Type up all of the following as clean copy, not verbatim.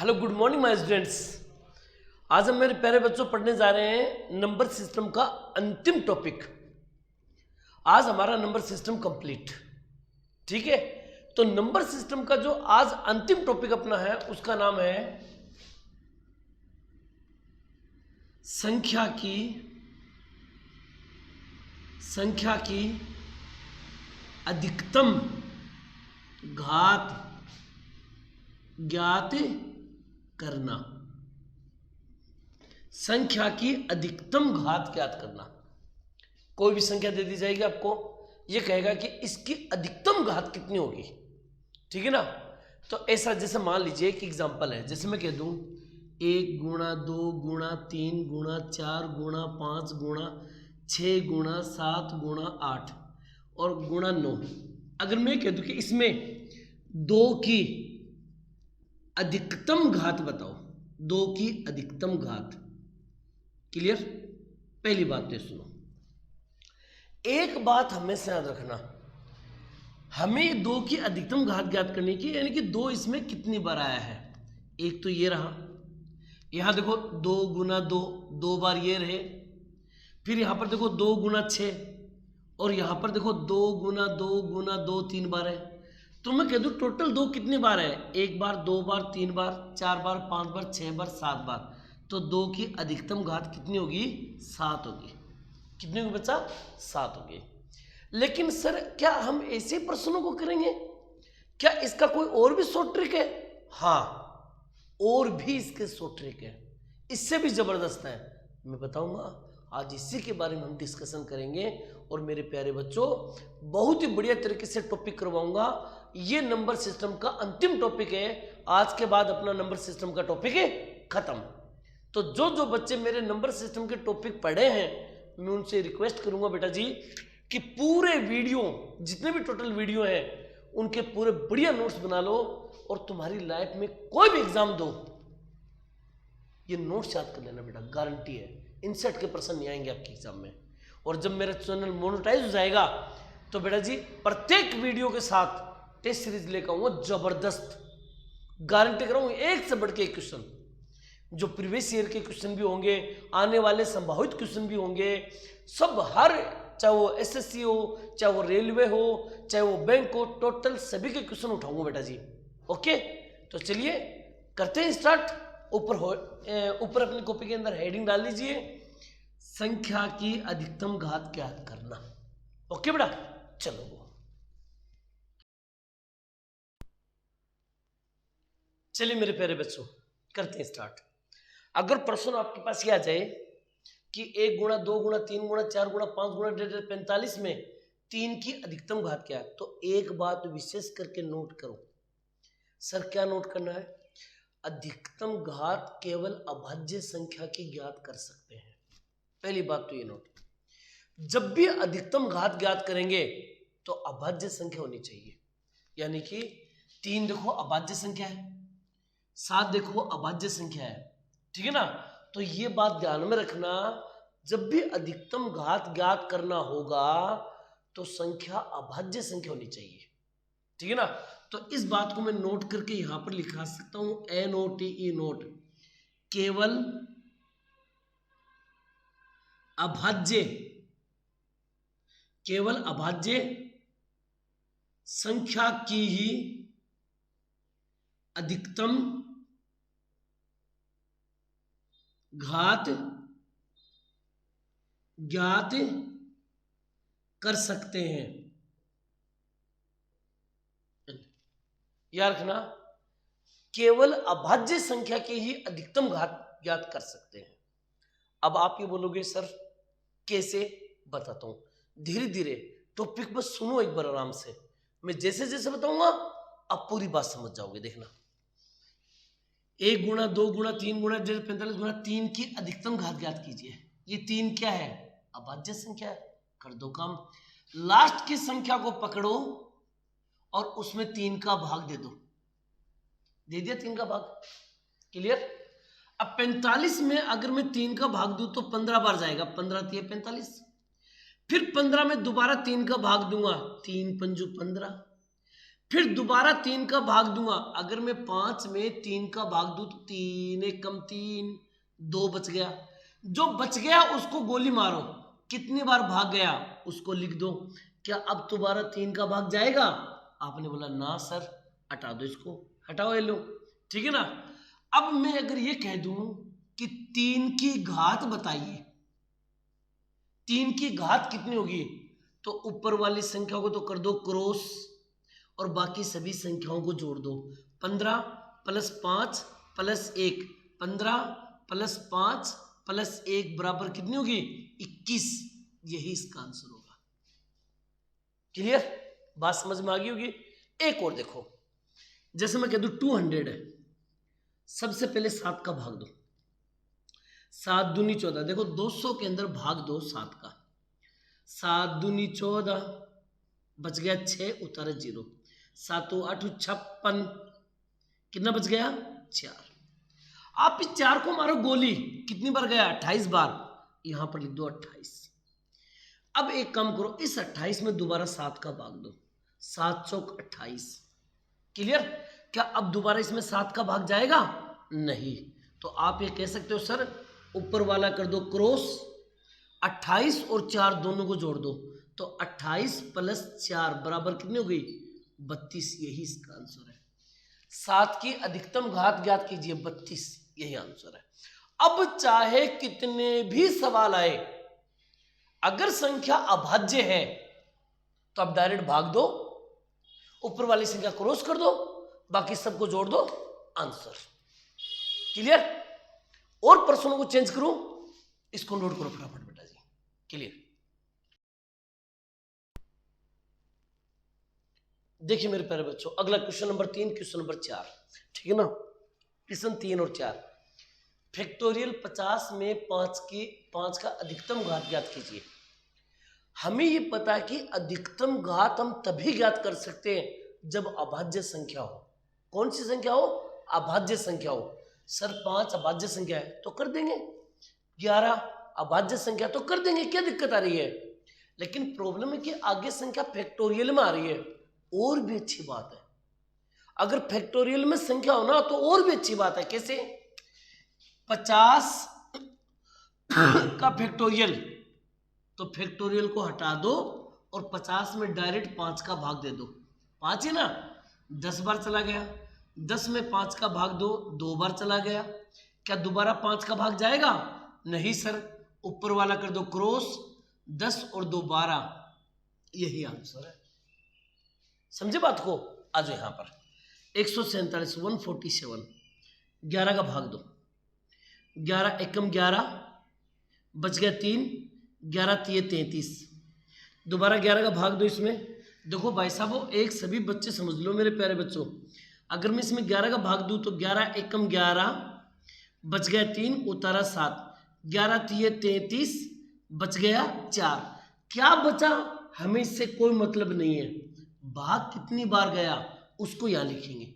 Hello good morning my students. आज हम मेरे प्यारे बच्चों पढ़ने जा रहे हैं नंबर सिस्टम का अंतिम टॉपिक। आज हमारा नंबर सिस्टम कंप्लीट, ठीक है। तो नंबर सिस्टम का जो आज अंतिम टॉपिक अपना है उसका नाम है संख्या की अधिकतम घात ज्ञात करना। संख्या की अधिकतम घात ज्ञात करना। कोई भी संख्या दे दी जाएगी आपको, यह कहेगा कि इसकी अधिकतम घात कितनी होगी, ठीक है ना। तो ऐसा जैसे मान लीजिए एक एग्जांपल है, जैसे मैं कह दूं 1 गुणा 2 गुणा 3 गुणा 4 गुणा 5 गुणा 6 गुणा 7 गुणा 8 और गुणा 9। अगर मैं कह दूं कि इसमें 2 की अधिकतम घात बताओ, 2 की अधिकतम घात। क्लियर? पहली बात तो सुनो, एक बात हमेशा याद रखना, हमें 2 की अधिकतम घात ज्ञात करने की, यानी कि 2 इसमें कितनी बार आया है। एक तो ये रहा, यहां देखो 2 गुना 2 2 बार ये रहे, फिर यहां पर देखो 2 गुना 6 और यहां पर देखो 2 गुना 2 गुना 2 3 बार है। तो मैं कह दूं टोटल 2 कितनी बार है, 1 बार 2 बार 3 बार 4 बार 5 बार 6 बार 7 बार। तो 2 की अधिकतम घात कितनी होगी, 7 होगी। कितनी होगी बच्चा, 7 होगी। लेकिन सर क्या हम ऐसे प्रश्नों को करेंगे, क्या इसका कोई और भी शॉर्ट ट्रिक है? हाँ, और भी इसके शॉर्ट ट्रिक है, इससे भी जबरदस्त है। मैं बताऊंगा आज, इसी के बारे में हम डिस्कशन करेंगे। और मेरे प्यारे बच्चों बहुत ही बढ़िया तरीके से टॉपिक करवाऊंगा। ये नंबर सिस्टम का अंतिम टॉपिक है। आज के बाद अपना नंबर सिस्टम का टॉपिक है खत्म। तो जो बच्चे मेरे नंबर सिस्टम के टॉपिक पढ़े हैं, मैं उनसे रिक्वेस्ट करूंगा बेटा जी कि पूरे वीडियो, जितने भी टोटल वीडियो हैं, उनके पूरे बढ़िया नोट्स बना लो और तुम्हारी लाइफ में कोई भी एग्जाम दो, ये नोट्स याद कर लेना बेटा, गारंटी है इनसेट के प्रश्न नहीं आएंगे आपके एग्जाम में। और जब मेरा चैनल मोनेटाइज हो जाएगा तो बेटा जी प्रत्येक वीडियो के साथ टेस्ट सीरीज लेकर आऊंगा, जबरदस्त गारंटी कर रहा हूं। एक से बढ़ के एक क्वेश्चन, जो प्रीवियस ईयर के क्वेश्चन भी होंगे, आने वाले संभावित क्वेश्चन भी होंगे, सब हर, चाहे वो एसएससी हो, चाहे वो रेलवे हो, चाहे वो बैंक हो, टोटल सभी के क्वेश्चन उठाऊंगा बेटा जी। ओके, तो चलिए करते हैं स्टार्ट। ऊपर अपनी कॉपी के अंदर हेडिंग डाल लीजिए, संख्या की अधिकतम घात ज्ञात करना। ओके बेटा, चलो चलिए मेरे प्यारे बच्चों करते हैं स्टार्ट। अगर प्रश्न आपके पास ये आ जाए कि 1 गुणा 2 गुणा 3 गुणा 4 गुणा 5 गुणा 45 में 3 की अधिकतम घात क्या है, तो एक बात विशेष करके नोट करो। सर क्या नोट करना है? अधिकतम घात केवल अभाज्य संख्या की ज्ञात कर सकते हैं। पहली बात तो ये नोट, जब भी अधिकतम घात ज्ञात करेंगे तो अभाज्य संख्या होनी चाहिए। यानी कि 3 देखो अभाज्य संख्या है, 7 देखो अभाज्य संख्या है, ठीक है ना। तो ये बात ध्यान में रखना, जब भी अधिकतम घात ज्ञात करना होगा तो संख्या अभाज्य संख्या होनी चाहिए, ठीक है ना। तो इस बात को मैं नोट करके यहां पर लिखा सकता हूं, NOTE नोट, केवल अभाज्य संख्या की ही अधिकतम घात ज्ञात कर सकते हैं। याद रखना, केवल अभाज्य संख्या की ही अधिकतम घात ज्ञात कर सकते हैं। अब आप ये बोलोगे सर कैसे, बताता हूं धीरे धीरे, टॉपिक बस सुनो एक बार आराम से। मैं जैसे जैसे बताऊंगा आप पूरी बात समझ जाओगे। देखना, 1 गुणा 2 गुणा 3 गुणा 45 गुणा 3 की अधिकतम घात ज्ञात कीजिए। ये 3 क्या है, अभाज्य संख्या है। कर दो काम, लास्ट की संख्या को पकड़ो और उसमें 3 का भाग दे दो। दे दिया 3 का भाग, क्लियर। अब 45 में अगर मैं 3 का भाग दूं तो 15 बार जाएगा, 15 3 45। फिर 15 में दोबारा 3 का भाग दूंगा, 3 पंजू 15। फिर दोबारा 3 का भाग दूंगा। अगर मैं 5 में 3 का भाग दूं तो 3 एक कम 3, 2 बच गया। जो बच गया उसको गोली मारो, कितनी बार भाग गया उसको लिख दो। क्या अब दोबारा 3 का भाग जाएगा? आपने बोला ना सर, हटा दो इसको, हटाओ ये लो, ठीक है ना। अब मैं अगर ये कह दूं कि 3 की घात बताइए, 3 की घात कितनी होगी, तो ऊपर वाली संख्या को तो कर दो क्रॉस और बाकी सभी संख्याओं को जोड़ दो। 15 प्लस 5 प्लस 1, 15 प्लस 5 प्लस 1 बराबर कितनी होगी? 21। यही इसका आंसर होगा। क्लियर? बात समझ में आ गई होगी। एक और देखो, जैसे मैं कह दूं 200 है, सबसे पहले 7 का भाग दो। 7 दूनी 14, देखो 200 के अंदर भाग दो 7 का। 7 दूनी 14, बच गया 6, उतारे 0। 7 8 56, कितना बच गया? 4। आप इस 4 को मारो गोली, कितनी बार गया? 28 बार। यहां पर लिख दो 28। अब एक काम करो, इस 28 में दोबारा 7 का भाग दो। 7 चौक 28। क्लियर? क्या अब दोबारा इसमें 7 का भाग जाएगा? नहीं। तो आप ये कह सकते हो सर ऊपर वाला कर दो क्रॉस, 28 और 4 दोनों को जोड़ दो, तो 28 प्लस 4 बराबर कितनी हो गई? 32। यही इसका आंसर है। 7 की अधिकतम घात ज्ञात कीजिए, 32। यही आंसर है। अब चाहे कितने भी सवाल आए, अगर संख्या अभाज्य है तो आप डायरेक्ट भाग दो, ऊपर वाली संख्या क्रॉस कर दो, बाकी सबको जोड़ दो, आंसर। क्लियर? और प्रश्नों को चेंज करूं, इसको नोट करो फटाफट बेटा जी। क्लियर? देखिए मेरे प्यारे बच्चों, अगला क्वेश्चन नंबर 3, क्वेश्चन नंबर 4, ठीक है ना। क्वेश्चन 3 और 4, फैक्टोरियल 50 में 5 का अधिकतम घात ज्ञात कीजिए। हमें ये पता है कि अधिकतम घात हम तभी ज्ञात कर सकते हैं जब अभाज्य संख्या हो। कौन सी संख्या हो? अभाज्य संख्या हो। सर 5 अभाज्य संख्या है तो कर देंगे, 11 अभाज्य संख्या तो कर देंगे, क्या दिक्कत आ रही है। लेकिन प्रॉब्लम है कि आगे संख्या फैक्टोरियल में आ रही है, और भी अच्छी बात है। अगर फैक्टोरियल में संख्या हो ना तो और भी अच्छी बात है। कैसे? 50 का फैक्टोरियल, तो फैक्टोरियल को हटा दो और 50 में डायरेक्ट 5 का भाग दे दो। 5 है ना, 10 बार चला गया। 10 में 5 का भाग दो, 2 बार चला गया। क्या दोबारा 5 का भाग जाएगा? नहीं सर, ऊपर वाला कर दो क्रॉस, 10 और 2 12। यही आंसर है। समझे बात को? आ जाओ यहां पर 147, 147, 11 का भाग दो। 11 एकम 11, बच गया 3, 11 3 33। दोबारा 11 का भाग दो इसमें। देखो भाई साहब, वो एक सभी बच्चे समझ लो मेरे प्यारे बच्चों, अगर मैं इसमें 11 का भाग दूं तो 11 एकम 11, बच गया 3, उतारा 7, 11 3 33, बच गया 4। क्या बचा हमें इससे कोई मतलब नहीं है, भाग कितनी बार गया उसको यहां लिखेंगे।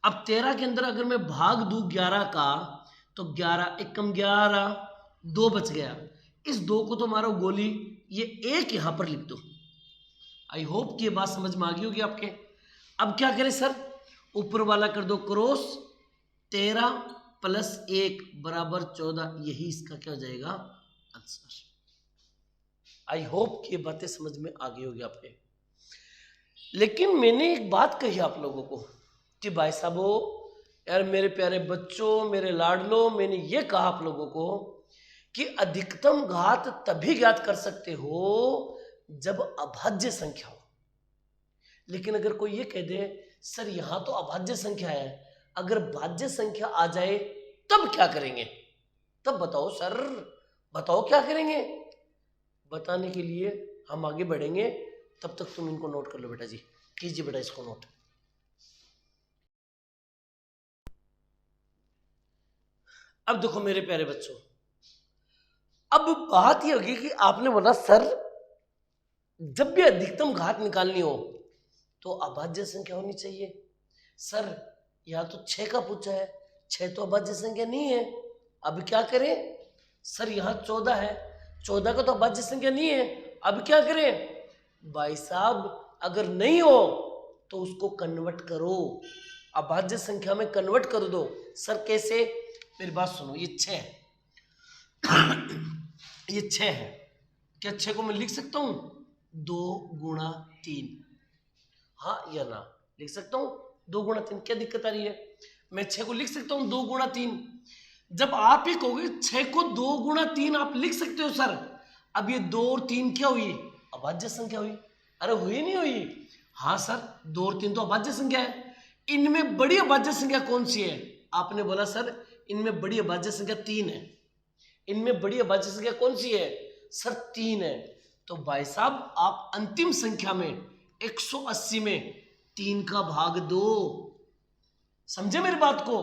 अब 13 के अंदर अगर मैं भाग दूं 11 का, तो 11 एकम 11, 2 बच गया। इस 2 को तो मारो गोली, ये 1 यहां पर लिख दो। आई होप कि ये बात समझ में आ गई होगी आपके। अब क्या करें सर, ऊपर वाला कर दो क्रॉस, 13 प्लस 1 बराबर 14। यही इसका क्या हो जाएगा? आंसर। आई होप कि ये बातें समझ में आ गई होगी आपके। लेकिन मैंने एक बात कही आप लोगों को कि भाई साहबो, यार मेरे प्यारे बच्चों, मेरे लाडलो, मैंने ये कहा आप लोगों को कि अधिकतम घात तभी ज्ञात कर सकते हो जब अभाज्य संख्या हो। लेकिन अगर कोई ये कह दे सर यहां तो अभाज्य संख्या है, अगर भाज्य संख्या आ जाए तब क्या करेंगे? तब बताओ सर, बताओ क्या करेंगे। बताने के लिए हम आगे बढ़ेंगे, तब तक तुम इनको नोट कर लो बेटा जी। कीजिए बेटा इसको नोट। अब देखो मेरे प्यारे बच्चों, अब बात यह होगी कि आपने बोला सर जब भी अधिकतम घात निकालनी हो तो अभाज्य संख्या होनी चाहिए। सर यहाँ तो 6 का पूछा है, 6 तो अभाज्य संख्या नहीं है, अब क्या करें? सर यहाँ 14 है, 14 का तो अभाज्य संख्या नहीं है, अब क्या करें? भाई साहब अगर नहीं हो तो उसको कन्वर्ट करो, अभाज्य संख्या में कन्वर्ट कर दो। सर कैसे? मेरी बात सुनो, ये 6 है ये 6 है, क्या 6 को मैं लिख सकता हूं 2 गुणा 3? हाँ या ना? लिख सकता हूं 2 गुणा 3, क्या दिक्कत आ रही है? मैं 6 को लिख सकता हूं 2 गुणा 3। जब आप ही कहोगे 6 को 2 गुणा 3 आप लिख सकते हो सर, अब ये 2 और 3 क्या हुई? अभाज्य संख्या हुई। अरे हुई नहीं हुई? हाँ सर, 2 और 3 तो अभाज्य संख्या है। इनमें बड़ी अभाज्य संख्या कौन सी है? आपने बोला सर इनमें बड़ी अभाज्य संख्या 3 है। इनमें बड़ी अभाज्य संख्या कौन सी है? सर 3 है। तो भाई साहब आप अंतिम संख्या में 180 में 3 का भाग दो। समझे मेरी बात को?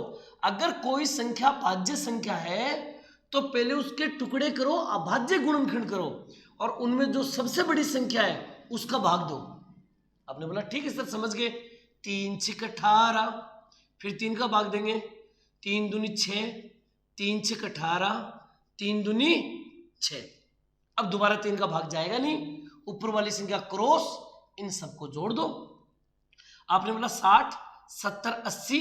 अगर कोई संख्या भाज्य संख्या है तो पहले उसके टुकड़े करो, अभाज्य गुणनखंड करो, और उनमें जो सबसे बड़ी संख्या है उसका भाग दो। आपने बोला ठीक है सर समझ गए। 3 6 18, फिर 3 का भाग देंगे, 3 दूनी 6, 3 6 18, 3 दूनी 6। अब दोबारा 3 का भाग जाएगा नहीं, ऊपर वाली संख्या क्रॉस, इन सबको जोड़ दो। आपने बोला 60 70 80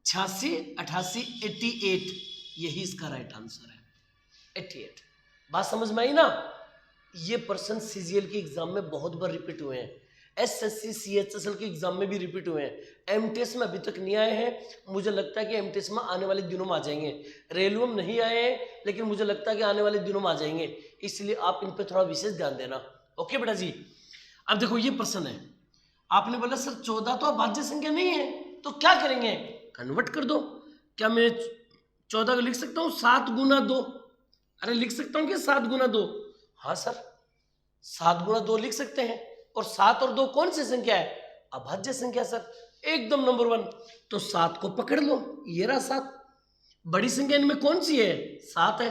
86 88 88, यही इसका राइट आंसर है 88। बात समझ में आई ना? ये प्रश्न सीजीएल के एग्जाम में बहुत बार रिपीट हुए हैं, एसएससी सीएचएसएल के एग्जाम में भी रिपीट हुए हैं, एमटीएस में अभी तक नहीं आए हैं। मुझे लगता है कि एमटीएस में आने वाले दिनों में आ जाएंगे। रेलवे में नहीं आए हैं लेकिन मुझे लगता है कि आने वाले दिनों में आ जाएंगे, इसलिए आप इन पर थोड़ा विशेष ध्यान देना। ओके बेटा जी। अब देखो ये प्रश्न है, आपने बोला सर 14 तो अभाज्य संख्या नहीं है, तो क्या करेंगे? कन्वर्ट कर दो। क्या मैं 14 को लिख सकता हूँ 7 गुना 2? अरे लिख सकता हूँ क्या 7 गुना 2? हाँ सर 7 गुना 2 लिख सकते हैं। और 7 और 2 कौन सी संख्या है? अभाज्य संख्या सर, एकदम नंबर 1। तो 7 को पकड़ लो, ये रहा 7। बड़ी संख्या इनमें कौन सी है? 7 है।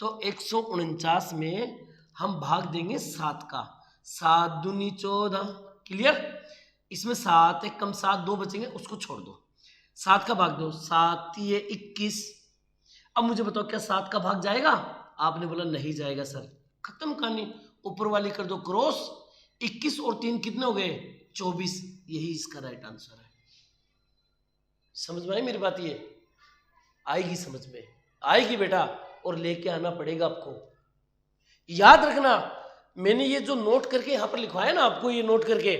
तो 149 में हम भाग देंगे 7 का, 7 दूनी 14। क्लियर? इसमें 7 एक कम 7 2 बचेंगे, उसको छोड़ दो, 7 का भाग दो, 7 ये 21। अब मुझे बताओ क्या 7 का भाग जाएगा? आपने बोला नहीं जाएगा सर, खत्म कहानी। ऊपर वाली कर दो क्रॉस, 21 और 3 कितने हो गए? 24, यही इसका राइट आंसर है। समझ में आई मेरी बात? ये आएगी समझ में, आएगी बेटा, और लेके आना पड़ेगा आपको। याद रखना, मैंने ये जो नोट करके यहां पर लिखवाया ना आपको, ये नोट करके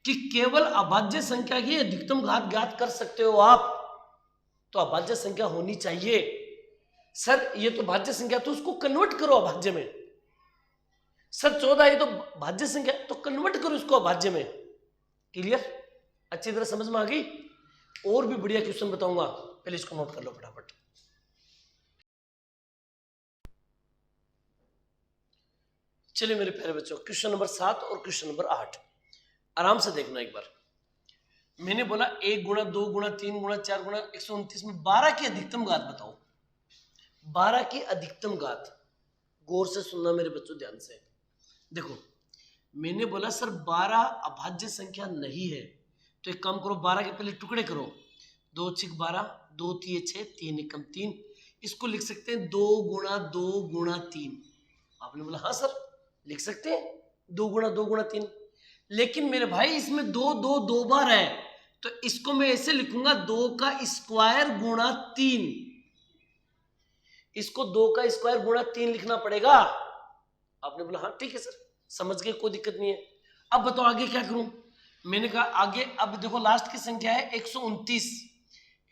कि केवल अभाज्य संख्या की अधिकतम घात ज्ञात कर सकते हो आप, तो अभाज्य संख्या होनी चाहिए। सर ये तो भाज्य संख्या, तो उसको कन्वर्ट करो अभाज्य में। सर 14 ये तो भाज्य संख्या, तो कन्वर्ट करो इसको अभाज्य में। क्लियर? अच्छी तरह समझ में आ गई? और भी बढ़िया क्वेश्चन बताऊंगा, पहले इसको नोट कर लो फटाफट। चलिए मेरे प्यारे बच्चों, क्वेश्चन नंबर 7 और क्वेश्चन नंबर 8 आराम से देखना एक बार। मैंने बोला 1 गुणा 2 गुणा 3 गुणा 4 गुणा 129 में 12 की अधिकतम घात बताओ। 12 की अधिकतम घात, गौर से सुनना मेरे बच्चों ध्यान से। देखो मैंने बोला सर 12 अभाज्य संख्या नहीं है, तो एक काम करो 12 के पहले टुकड़े करो, 2 6 12, 2 3 6, 3 1 3। इसको लिख सकते हैं 2 गुणा 2 गुणा 3। आपने बोला हाँ सर लिख सकते हैं 2 गुणा 2 गुणा 3, लेकिन मेरे भाई इसमें 2 2 2 बार है, तो इसको मैं ऐसे लिखूंगा 2 का स्क्वायर गुणा 3। इसको 2 का स्क्वायर गुणा 3 लिखना पड़ेगा। आपने बोला हाँ ठीक है सर समझ गए, कोई दिक्कत नहीं है। अब बताओ आगे क्या करूं? मैंने कहा आगे, अब देखो लास्ट की संख्या है 129,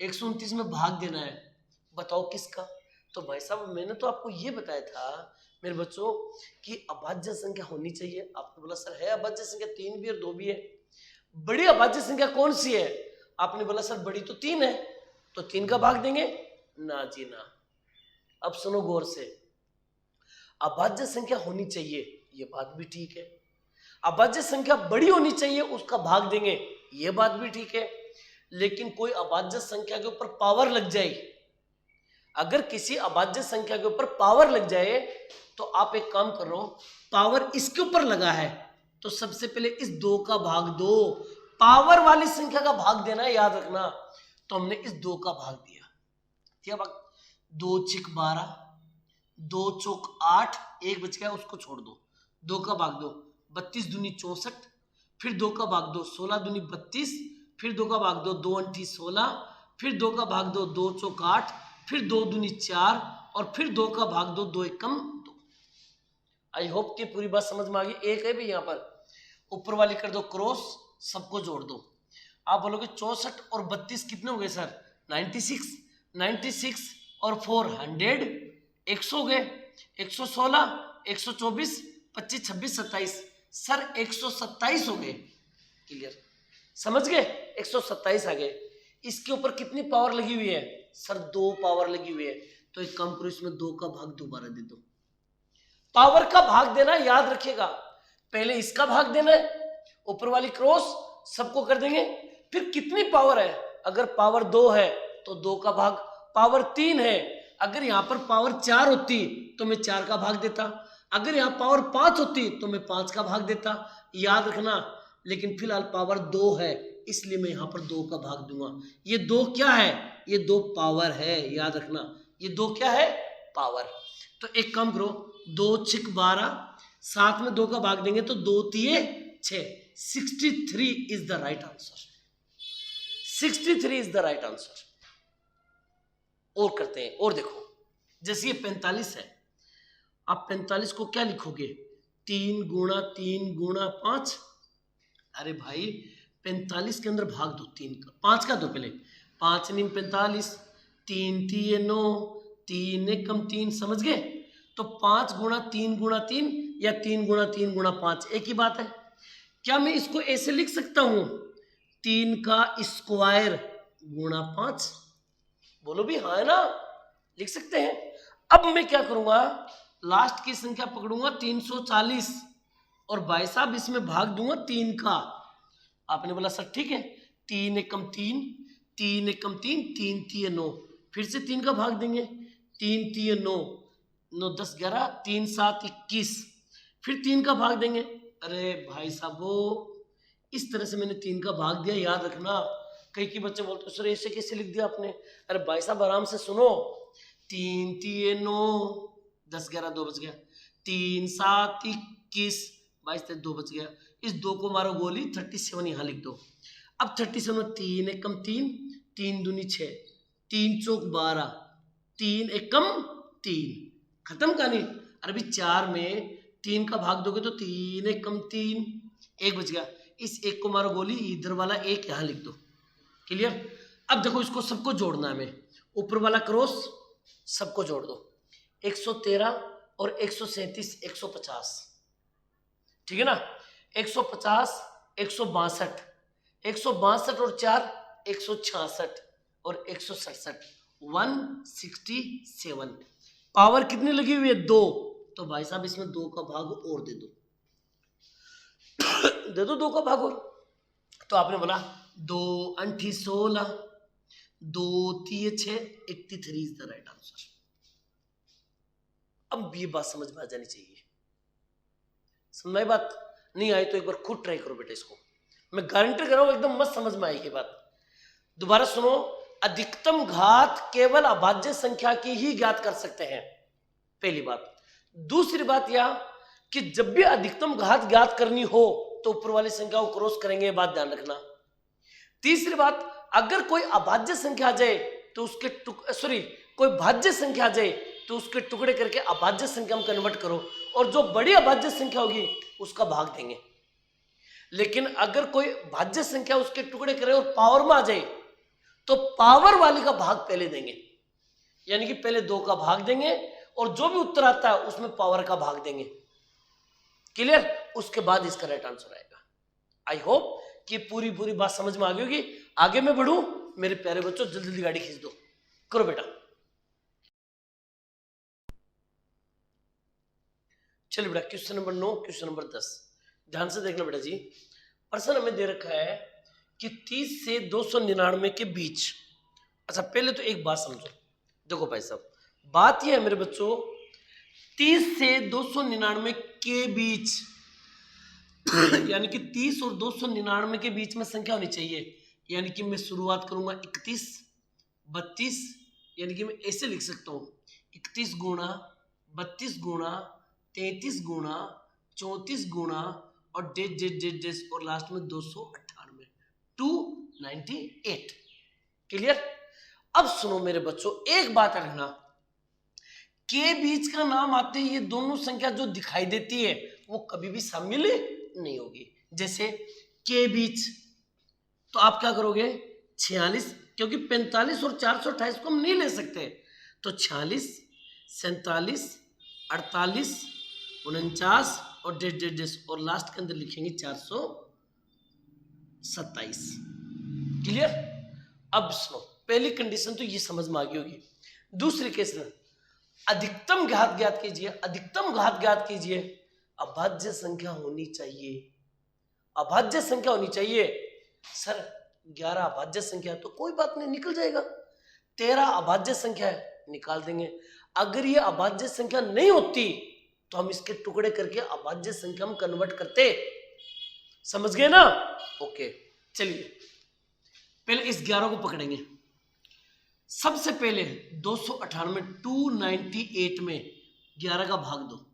129 में भाग देना है, बताओ किसका? तो भाई साहब मैंने तो आपको ये बताया था मेरे बच्चों कि अभाज्य संख्या होनी चाहिए। आपने बोला सर है अभाज्य संख्या, 3 भी और 2 भी है। बड़ी अभाज्य संख्या कौन सी है? आपने बोला सर बड़ी तो 3 है, तो 3 का भाग देंगे ना जी ना। अब सुनो गौर से, अभाज्य संख्या होनी चाहिए, ये बात भी ठीक है। अभाज्य संख्या बड़ी होनी चाहिए, उसका भाग देंगे, ये बात भी ठीक है। लेकिन कोई अभाज्य संख्या के ऊपर पावर लग जाए, अगर किसी अभाज्य संख्या के ऊपर पावर लग जाए, तो आप एक काम कर रहे हो, पावर इसके ऊपर लगा है तो सबसे पहले इस 2 का भाग दो, पावर वाली संख्या का भाग देना है, याद रखना। तो हमने इस 2 का भाग दिया, 2 6 12, 2 चौक 8, 1 बच गया उसको छोड़ दो, 2 का भाग दो, 32 दूनी 64, फिर 2 का भाग 2 16 दूनी 32, फिर 2 का भाग 2 2 अंठी 16, फिर 2 का भाग 2 2 चौक 8, फिर 2 दूनी 4 और फिर 2 का भाग 2 2 एकम 2। आई होप कि पूरी बात समझ में आ गई। एक है भी यहाँ पर ऊपर वाली कर दो क्रॉस, सबको जोड़ दो। आप बोलोगे 64 और 32 कितने हो गए सर? 96। 96 और 400 100 हो गए। 116 124 25 26 27 सर 127 हो गए। क्लियर? समझ गए? 127 आ गए। इसके ऊपर कितनी पावर लगी हुई है सर? 2 पावर लगी हुई है। तो एक काम करो, इसमें 2 का भाग दोबारा दे दो। पावर का भाग देना याद रखिएगा, पहले इसका भाग देना है, ऊपर वाली क्रॉस सबको कर देंगे। फिर कितनी पावर है? अगर पावर 2 है तो 2 का भाग, पावर 3 है, अगर यहां पर पावर 4 होती तो मैं 4 का भाग देता, अगर यहां पावर 5 होती तो मैं 5 का भाग देता। याद रखना, लेकिन फिलहाल पावर 2 है इसलिए मैं यहां पर 2 का भाग दूंगा। ये 2 क्या है? ये 2 पावर है, याद रखना, ये 2 क्या है? पावर। तो एक काम करो, 2 6 12, साथ में 2 का भाग देंगे तो 2 3 6, 63 is the right answer. 63 is the right answer. और करते हैं, और देखो, जैसे ये 45 है, आप 45 को क्या लिखोगे? 3 गुणा 3 गुणा 5। अरे भाई 45 के अंदर भाग दो 3 का, 5 का दो पहले। 5 × 45, 3 3 9, 3 एकम 3, समझ गए? तो 5 गुणा 3 गुणा 3 या 3 गुणा 3 गुणा 5 एक ही बात है। क्या मैं इसको ऐसे लिख सकता हूं? 3 का स्क्वायर गुणा 5? बोलो भी हाँ है ना, लिख सकते हैं। अब मैं क्या करूंगा, लास्ट की संख्या पकड़ूंगा 340 और भाई साहब इसमें भाग दूंगा 3 का। आपने बोला सर ठीक है, 3 एकम 3, 3 एकम 3, 3 3 9, फिर से 3 का भाग देंगे। 3 3 9, 9 10 11, 3 7 21, फिर 3 का भाग देंगे। अरे भाई साहब वो इस तरह से मैंने 3 का भाग दिया। याद रखना, कई के बच्चे बोलते सर ऐसे कैसे लिख दिया आपने? अरे भाई साहब आराम से सुनो, 3 3 9, 10 11 2 बच गया, 3 7 21, 22 23 2 बच गया। इस 2 को मारो गोली, 37 यहाँ लिख दो। अब 37 में 3 एकम 3, 3 दूनी 6, 3 चौक 12, 3 एकम 3, खत्म कहानी। अरे भी 4 में 3 का भाग दोगे तो 3 एकम 3, 1 बच गया। इस 1 को मारो गोली, इधर वाला 1 यहाँ लिख दो। क्लियर? अब देखो इसको सबको जोड़ना है, हमें ऊपर वाला क्रॉस सबको जोड़ दो। 113 और 137 150, ठीक है ना? 150 162, 162 और 4 166 और 167, 167। पावर कितनी लगी हुई है? 2। तो भाई साहब इसमें 2 का भाग और दे दो। दे दो 2 का भाग और। तो आपने बोला 2 अंठी 16, 2 3 6, 83 इज द राइट आंसर। अब ये बात समझ में आ जानी चाहिए। समझ में बात? नहीं आई तो एक बार खुद ट्राई करो बेटा इसको, मैं गारंटी कर रहा हूं एकदम मस्त समझ में आएगी बात। दोबारा सुनो, अधिकतम घात केवल अभाज्य संख्या की ही ज्ञात कर सकते हैं, पहली बात। दूसरी बात यह कि जब भी अधिकतम घात ज्ञात करनी हो तो ऊपर वाली संख्या को क्रॉस करेंगे, ये बात ध्यान रखना। तीसरी बात, अगर कोई अभाज्य संख्या आ जाए तो उसके कोई भाज्य संख्या आ जाए तो उसके टुकड़े करके अभाज्य संख्या में कन्वर्ट करो और जो बड़ी अभाज्य संख्या होगी उसका भाग देंगे। लेकिन अगर कोई भाज्य संख्या उसके टुकड़े करे और पावर में आ जाए तो पावर वाली का भाग पहले देंगे, यानी कि पहले 2 का भाग देंगे और जो भी उत्तर आता है उसमें पावर का भाग देंगे। क्लियर? उसके बाद इसका राइट आंसर आएगा। आई होप कि पूरी बात समझ में आ गई होगी। आगे मैं बढ़ूं, मेरे प्यारे बच्चों जल्दी जल्दी गाड़ी खींच दो, करो बेटा। चलिए बेटा, क्वेश्चन नंबर 9, क्वेश्चन नंबर 10, ध्यान से देखना बेटा जी। प्रश्न हमें दे रखा है कि 30 से 299 के बीच। अच्छा पहले तो एक बात समझो, देखो भाई साहब बात यह है मेरे बच्चों, 30 से 299 के बीच यानी कि 30 और 299 के बीच में संख्या होनी चाहिए। यानी कि मैं शुरुआत करूंगा 31 32, यानी कि मैं ऐसे लिख सकता हूं 31 गुणा 32 गुणा 33 गुणा 34 गुणा और डेज डेज डेज डेज और लास्ट में 298, 298। क्लियर? अब सुनो मेरे बच्चों, एक बात रखना, के बीच का नाम आते ही ये दोनों संख्या जो दिखाई देती है वो कभी भी शामिल नहीं होगी। जैसे के बीच, तो आप क्या करोगे, 46, क्योंकि 45 और 428 को हम नहीं ले सकते, तो 46, 47, 48, 49 और डेढ़ डेढ़ डेढ़ और लास्ट के अंदर लिखेंगे 427। क्लियर? अब सुनो, पहली कंडीशन तो ये समझ में आ गई होगी। दूसरी केस में अधिकतम घात ज्ञात कीजिए, अधिकतम घात ज्ञात कीजिए, अभाज्य संख्या होनी चाहिए, अभाज्य संख्या होनी चाहिए। सर 11 अभाज्य संख्या है तो कोई बात नहीं, निकल जाएगा। 13 अभाज्य संख्या है, निकाल देंगे। अगर ये अभाज्य संख्या नहीं होती तो हम इसके टुकड़े करके अभाज्य संख्या में कन्वर्ट करते। समझ गए ना? ओके, चलिए पहले इस 11 को पकड़ेंगे। सबसे पहले 298, 298 में 11 का भाग दो,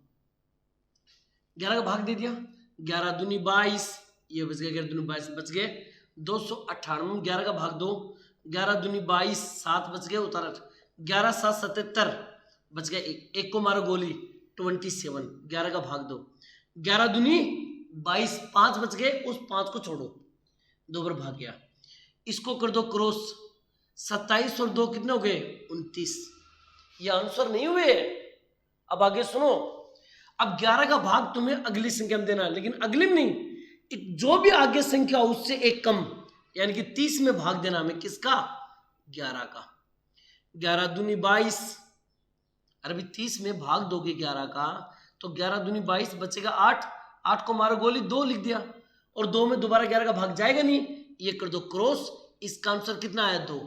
11 का भाग दे दिया, 11 दूनी 22, ये बच गया, 11 दूनी 22 बच गए। 298 में 11 का भाग दो, 11 दूनी 22, 7 बच गए, उतारा 11 7 77 बच गया, एक को मारो गोली 27, 11 का भाग दो, 11 दूनी 22, 5 बच गए, उस 5 को छोड़ो, 2 बार भाग गया। इसको कर दो क्रॉस, 27 और 2 कितने हो गए, 29। ये आंसर नहीं हुए। अब आगे सुनो, अब 11 का भाग तुम्हें अगली संख्या में देना है, लेकिन अगली में नहीं, जो भी आगे संख्या उससे एक कम, यानी कि 30 में भाग देना हमें, किसका, 11 का। 11 दूनी 22, अरे भी 30 में भाग दोगे 11 का तो 11 दूनी 22 बचेगा 8, 8 को मारो गोली 2 लिख दिया, और 2 में दोबारा 11 का भाग जाएगा नहीं, ये कर दो क्रॉस। इसका आंसर कितना आया, 2।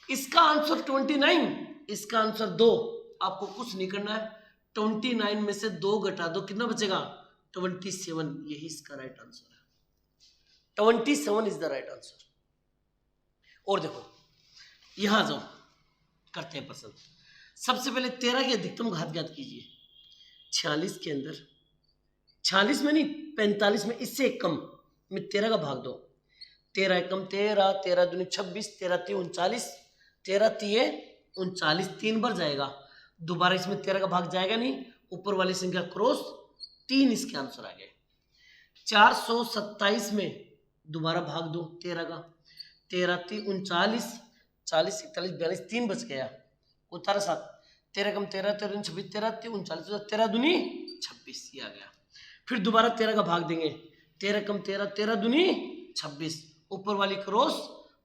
इसका आंसर 29, इसका आंसर 2। आपको कुछ नहीं करना है, 29 में से 2 घटा दो, कितना बचेगा, 27। यही इसका राइट आंसर है, 27 इज द राइट आंसर। और देखो यहां जाओ, करते हैं पसंद। सबसे पहले 13 की अधिकतम घात ज्ञात कीजिए। 46 के अंदर, 46 में नहीं 45 में, इससे एक कम में 13 का भाग दो, 13 एकम 13, 13 दूनी 26, 13 तीन 39, 13 तीय 39, 3 बार जाएगा, दोबारा इसमें 13 का भाग जाएगा नहीं, ऊपर वाली संख्या क्रॉस, 3 इसके आंसर आ गए। 427 में दोबारा भाग दो 13 का, 13 तीन 39, 40, 41, 42, 3 बच गया, उतारा 7, 13 कम 13, 13 26, 13 तीन 39, 13 दूनी 26, ये आ गया। फिर दोबारा 13 का भाग देंगे, 13 कम 13, 13 दूनी 26, ऊपर वाली क्रॉस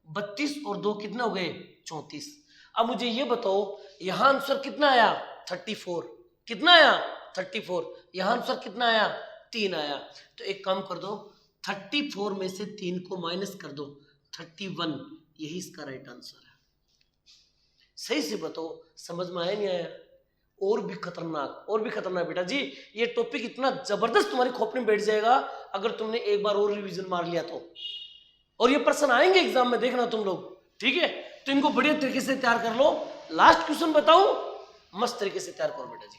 32 और 2 कितने हो गए, 34। अब मुझे ये बताओ यहां आंसर कितना आया, 34। कितना आया, 34। यहां आंसर कितना आया, 3 आया। तो एक काम कर दो, 34 में से 3 को माइनस कर दो, 31। यही इसका राइट आंसर है। सही से बताओ, समझ में आया नहीं आया? और भी खतरनाक, और भी खतरनाक बेटा जी, ये टॉपिक इतना जबरदस्त तुम्हारी खोपड़ी में बैठ जाएगा अगर तुमने एक बार और रिवीजन मार लिया तो। और ये प्रश्न आएंगे एग्जाम में, देखना तुम लोग, ठीक है? तो इनको बढ़िया तरीके से तैयार कर लो। लास्ट क्वेश्चन बताऊं, मस्त तरीके से तैयार करो बेटा जी।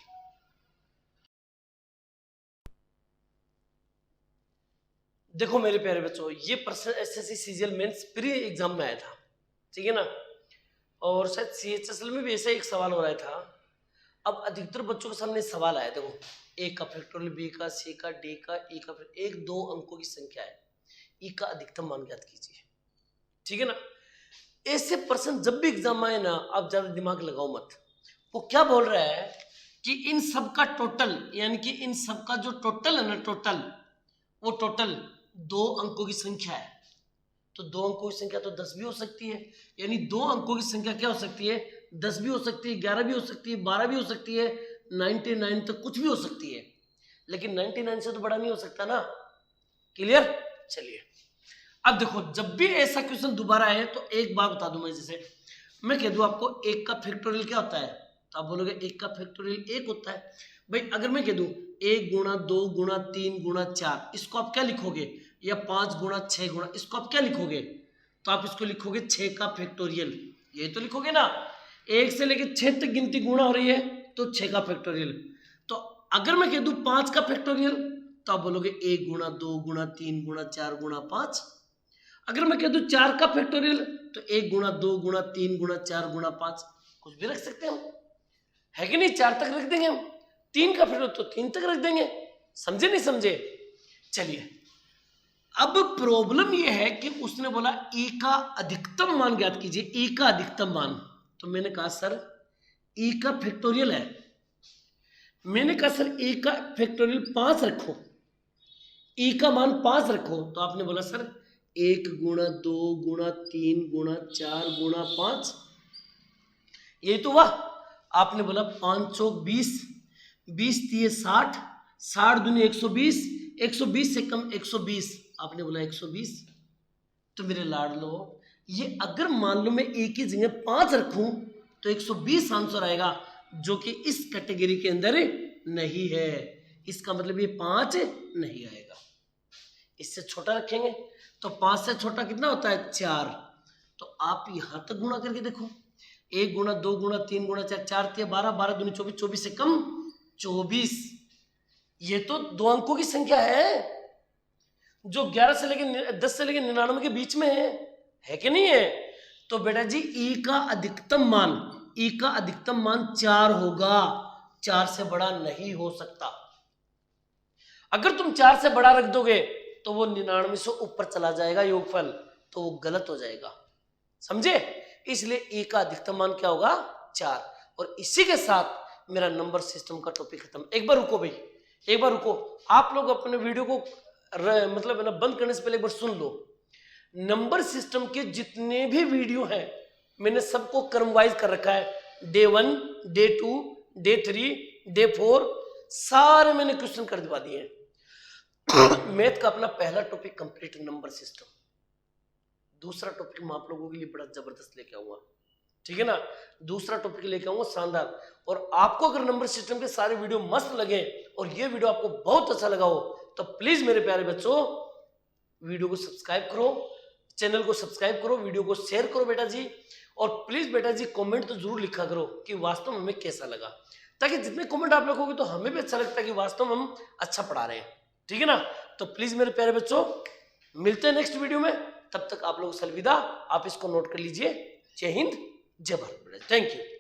देखो मेरे प्यारे बच्चों, ये प्रश्न SSC CGL mains pre exam में आया था, ठीक है ना? और शायद सीएचएसएल में भी ऐसा एक सवाल हो रहा था। अब अधिकतर बच्चों के सामने सवाल आया, देखो ए का फैक्टोरियल, बी का, सी का, डी का, ई का, 1-2 अंकों की संख्या है, ई का अधिकतम मान ज्ञात कीजिए, ठीक है ना? ऐसे प्रश्न जब भी एग्जाम आए ना, आप ज्यादा दिमाग लगाओ मत। वो क्या बोल रहा है कि इन सब का टोटल, यानी कि इन सब का जो टोटल है ना, टोटल, वो टोटल 2 अंकों की संख्या है। तो 2 अंकों की संख्या तो 10 भी हो सकती है, यानी 2 अंकों की संख्या क्या हो सकती है, 10 भी हो सकती है, 11 भी हो सकती है, 12 भी हो सकती है, 99 तक कुछ भी हो सकती है, लेकिन 99 से तो बड़ा नहीं हो सकता ना। क्लियर? चलिए अब देखो, जब भी ऐसा क्वेश्चन दोबारा है तो एक बात बता दूं मैं, जैसे मैं कह दूं आपको 1 का फैक्टोरियल क्या होता है, तो आप बोलोगे 1 का फैक्टोरियल 1 होता है। भाई अगर मैं कह दूं 1 गुणा 2 गुणा 3 गुणा 4, इसको आप क्या लिखोगे, या 5 गुणा 6 गुणा, इसको आप क्या लिखोगे, तो आप इसको लिखोगे 6 का फैक्टोरियल, ये तो लिखोगे ना। 1 से लेकर 6 तक गिनती गुणा हो रही है तो 6 का फैक्टोरियल। तो अगर मैं कह दूं 5 का फैक्टोरियल, तो आप बोलोगे 1 गुणा 2 गुणा 3 गुणा 4 गुणा 5। अगर मैं कह दूं 4 का फैक्टोरियल तो 1 गुणा 2 गुणा 3 गुणा 4 गुणा 5 कुछ भी रख सकते हैं हम, है कि नहीं? 4 तक रख देंगे हम, 3 का फैक्टोरियल तो 3 तक रख देंगे। समझे नहीं समझे? चलिए, अब प्रॉब्लम यह है कि उसने बोला ए का अधिकतम मान ज्ञात कीजिए, ए का अधिकतम मान। तो मैंने कहा सर ए का फैक्टोरियल है, मैंने कहा सर ए का फैक्टोरियल 5 रखो, ए का मान 5 रखो। तो आपने बोला सर 1 गुणा 2 गुणा 3 गुणा 4 गुणा 5, यही तो वाह। आपने बोला 5 चौक 20, 20 तिये 60, 60 दूनी 120, 120 से कम 120, आपने बोला 120। तो मेरे लाड लो, ये अगर मान लो मैं ए की जगह 5 रखूं तो 120 आंसर आएगा, जो कि इस कैटेगरी के अंदर नहीं है। इसका मतलब ये 5 नहीं आएगा। इससे छोटा रखेंगे तो 5 से छोटा कितना होता है? 4। तो आप यहां तक गुणा करके देखो, 1 गुणा 2 गुणा 3 गुणा 4, 4 तिया 12, 12 दूनी 24, 24 से कम 24। ये तो 2 अंकों की संख्या है जो 11 से लेके 10 से लेके 99 के बीच में है कि नहीं है? तो बेटा जी ई का अधिकतम मान, ई का अधिकतम मान 4 होगा, 4 से बड़ा नहीं हो सकता। अगर तुम 4 से बड़ा रख दोगे तो वो 99 से ऊपर चला जाएगा योगफल, तो वो गलत हो जाएगा। समझे? इसलिए ए का अधिकतम मान क्या होगा? 4। और इसी के साथ मेरा नंबर सिस्टम का टॉपिक खत्म। एक बार रुको भाई, एक बार रुको, आप लोग अपने वीडियो को मतलब ना बंद करने से पहले एक बार सुन लो। नंबर सिस्टम के जितने भी वीडियो हैं मैंने सबको क्रमवाइज कर रखा है। डे 1, डे 2, डे 3, डे 4, सारे मैंने क्वेश्चन कर दिवा दिए हैं। मैथ का अपना पहला टॉपिक कंप्लीट, नंबर सिस्टम। दूसरा टॉपिक मैं आप लोगों के लिए बड़ा जबरदस्त लेके आऊंगा, ठीक है ना? दूसरा टॉपिक लेके आऊंगा शानदार। और आपको अगर नंबर सिस्टम के सारे वीडियो मस्त लगे और ये वीडियो आपको बहुत अच्छा लगा हो तो प्लीज मेरे प्यारे बच्चों वीडियो को सब्सक्राइब करो, चैनल को सब्सक्राइब करो, वीडियो को शेयर करो बेटा जी। और प्लीज बेटा जी कमेंट तो जरूर लिखा करो कि वास्तव में हमें कैसा लगा, ताकि जितने कमेंट आप लिखोगे तो हमें भी अच्छा लगता है कि वास्तव में हम अच्छा पढ़ा रहे हैं, ठीक है ना? तो प्लीज मेरे प्यारे बच्चों मिलते हैं नेक्स्ट वीडियो में, तब तक आप लोगों से अलविदा। आप इसको नोट कर लीजिए। जय हिंद, जय भारत, थैंक यू।